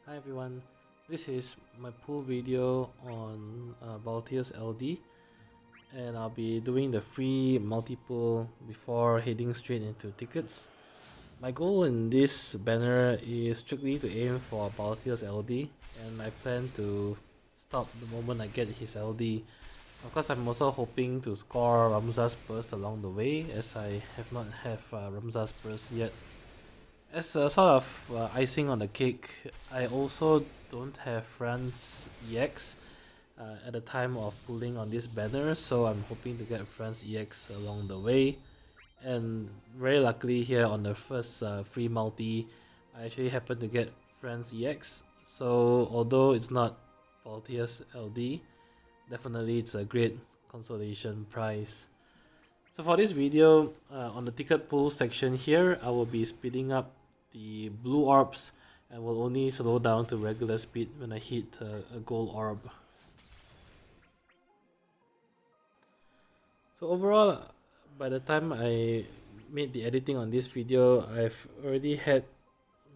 Hi everyone, this is my pool video on Balthier's LD, and I'll be doing the free multi-pool before heading straight into tickets. My goal in this banner is strictly to aim for Balthier's LD, and I plan to stop the moment I get his LD. Of course, I'm also hoping to score Ramza's burst along the way, as I have not Ramza's burst yet. As a sort of icing on the cake, I also don't have France EX at the time of pulling on this banner, so I'm hoping to get France EX along the way. And very luckily here on the first free multi, I actually happened to get France EX. So although it's not Balthier's LD, definitely it's a great consolation prize. So for this video, on the ticket pool section here, I will be speeding up the blue orbs and will only slow down to regular speed when I hit a gold orb. So overall, by the time I made the editing on this video, I've already had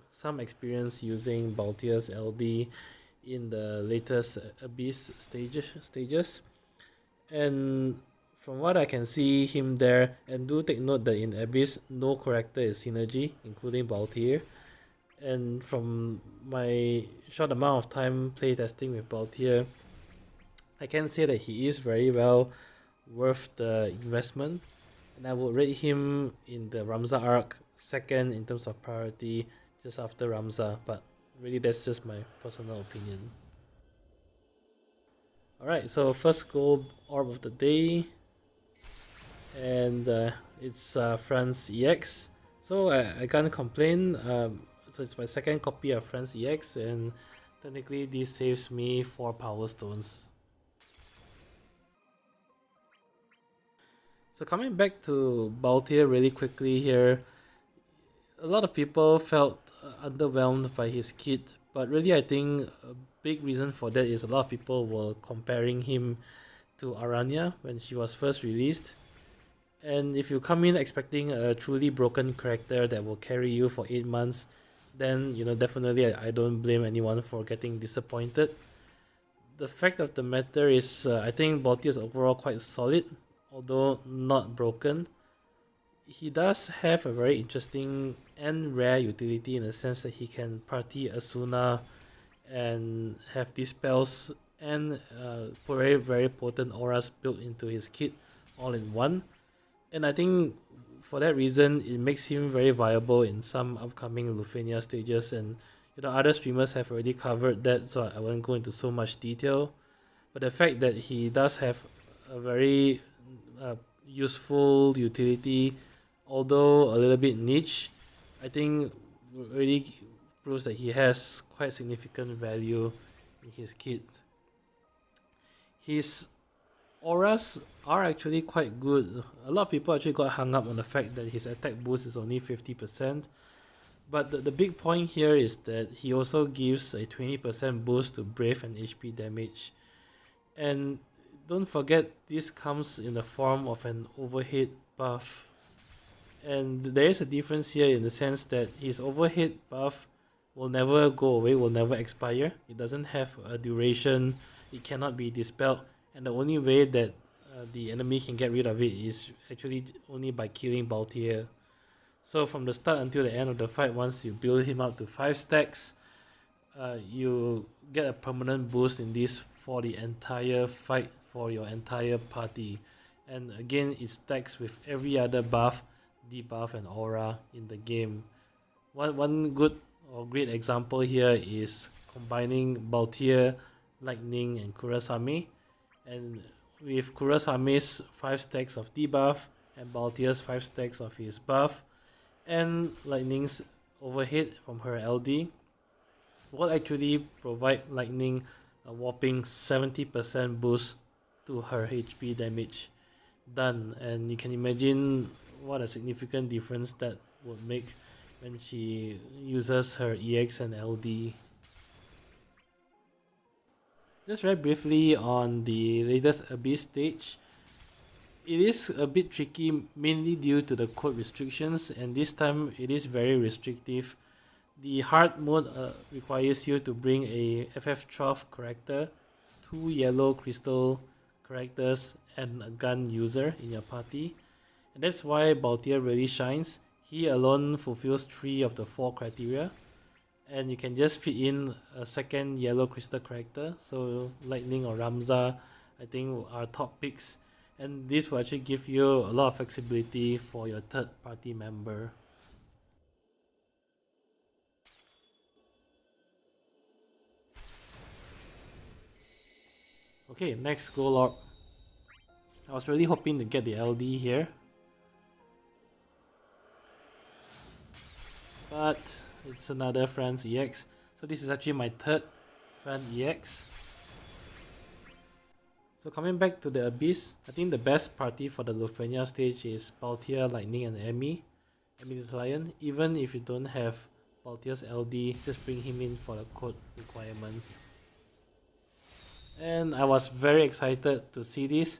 some experience using Balthier's LD in the latest Abyss stages. And from what I can see him there, and do take note that in Abyss, no character is synergy, including Balthier. And from my short amount of time playtesting with Balthier, I can say that he is very well worth the investment. And I would rate him in the Ramza arc second in terms of priority, just after Ramza. But really, that's just my personal opinion. Alright, so first gold orb of the day. And it's France EX, so I can't complain. So it's my second copy of France EX, and technically this saves me 4 power stones. So coming back to Balthier really quickly here, a lot of people felt underwhelmed by his kit, but really I think a big reason for that is a lot of people were comparing him to Aranya when she was first released. And if you come in expecting a truly broken character that will carry you for 8 months, then definitely I don't blame anyone for getting disappointed. The fact of the matter is, I think Balthier is overall quite solid, although not broken. He does have a very interesting and rare utility in the sense that he can party Asuna and have these spells and very, very potent auras built into his kit all in one. And I think for that reason, it makes him very viable in some upcoming Lufenia stages, and other streamers have already covered that, so I won't go into so much detail. But the fact that he does have a very useful utility, although a little bit niche, I think really proves that he has quite significant value in his kit. His auras are actually quite good. A lot of people actually got hung up on the fact that his attack boost is only 50%. But the big point here is that he also gives a 20% boost to Brave and HP damage. And don't forget, this comes in the form of an overhead buff. And there is a difference here in the sense that his overhead buff will never go away, will never expire. It doesn't have a duration, it cannot be dispelled. And the only way that the enemy can get rid of it is actually only by killing Balthier. So from the start until the end of the fight, once you build him up to 5 stacks, you get a permanent boost in this for the entire fight for your entire party. And again, it stacks with every other buff, debuff and aura in the game. One good or great example here is combining Balthier, Lightning and Kurasame. And with Kurasame's 5 stacks of debuff and Balthier's 5 stacks of his buff and Lightning's overhead from her LD, will actually provide Lightning a whopping 70% boost to her HP damage. Done. And you can imagine what a significant difference that would make when she uses her EX and LD. Just very briefly on the latest Abyss stage, it is a bit tricky mainly due to the code restrictions, and this time it is very restrictive The hard mode requires you to bring a FF12 character, 2 yellow crystal characters, and a gun user in your party. And that's why Balthier really shines. He alone fulfills 3 of the 4 criteria. And you can just fit in a second yellow crystal character. So Lightning or Ramza, I think, are top picks. And this will actually give you a lot of flexibility for your third party member. Okay, next Gold Orb. I was really hoping to get the LD here, but it's another France EX. So this is actually my third France EX. So coming back to the Abyss, I think the best party for the Lufenia stage is Balthier, Lightning, and Emmy the Lion. Even if you don't have Balthier's LD, just bring him in for the code requirements. And I was very excited to see this.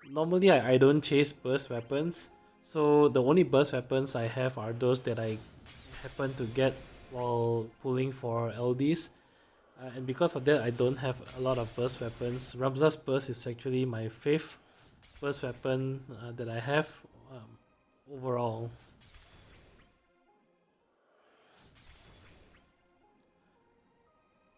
Normally I don't chase burst weapons, so the only burst weapons I have are those that I happen to get while pulling for LDs. And because of that, I don't have a lot of burst weapons. Ramza's burst is actually my 5th burst weapon that I have overall.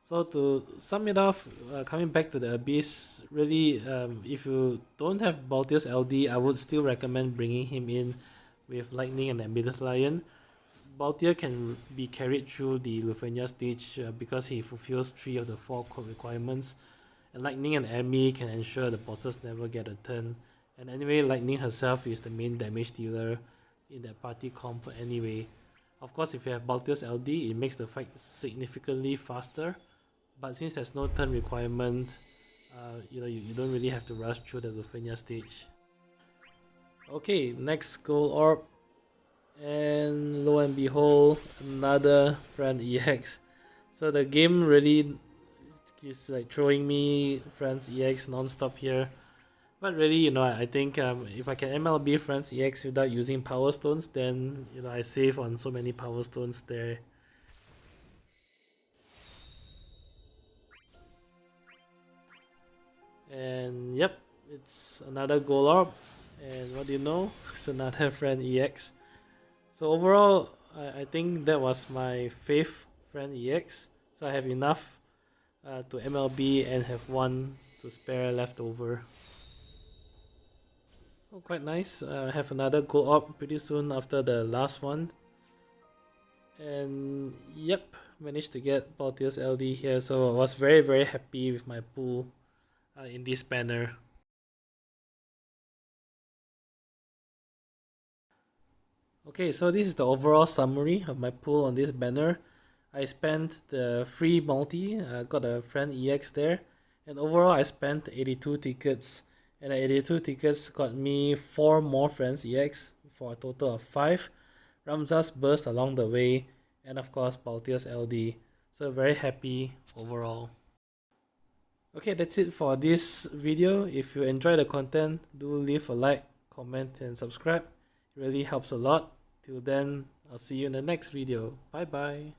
So to sum it off, coming back to the Abyss, really, if you don't have Balthier's LD, I would still recommend bringing him in with Lightning and Embedded Lion. Balthier can be carried through the Lufenia stage because he fulfills 3 of the 4 code requirements. And Lightning and Emmy can ensure the bosses never get a turn. And anyway, Lightning herself is the main damage dealer in that party comp anyway. Of course, if you have Balthier's LD, it makes the fight significantly faster. But since there's no turn requirement, you don't really have to rush through the Lufenia stage. Okay, next Gold Orb. And lo and behold, another Friend EX. So the game really is like throwing me Friends EX non-stop here. But really, I think if I can MLB Friends EX without using Power Stones, then I save on so many Power Stones there. And yep, it's another Gold Orb. And what do you know? It's another Friend EX. So overall, I think that was my 5th Friend EX. So I have enough to MLB and have 1 to spare left over. Oh, quite nice. I have another Gold Orb pretty soon after the last one. And yep, managed to get Balthier's LD here. So I was very, very happy with my pool in this banner. Okay, so this is the overall summary of my pool on this banner. I spent the free multi, got a Friend EX there, and overall I spent 82 tickets, and 82 tickets got me 4 more Friends EX for a total of 5, Ramza's burst along the way, and of course Balthier's LD. So very happy overall. Okay, that's it for this video. If you enjoy the content, do leave a like, comment, and subscribe. It really helps a lot. Till then, I'll see you in the next video. Bye bye.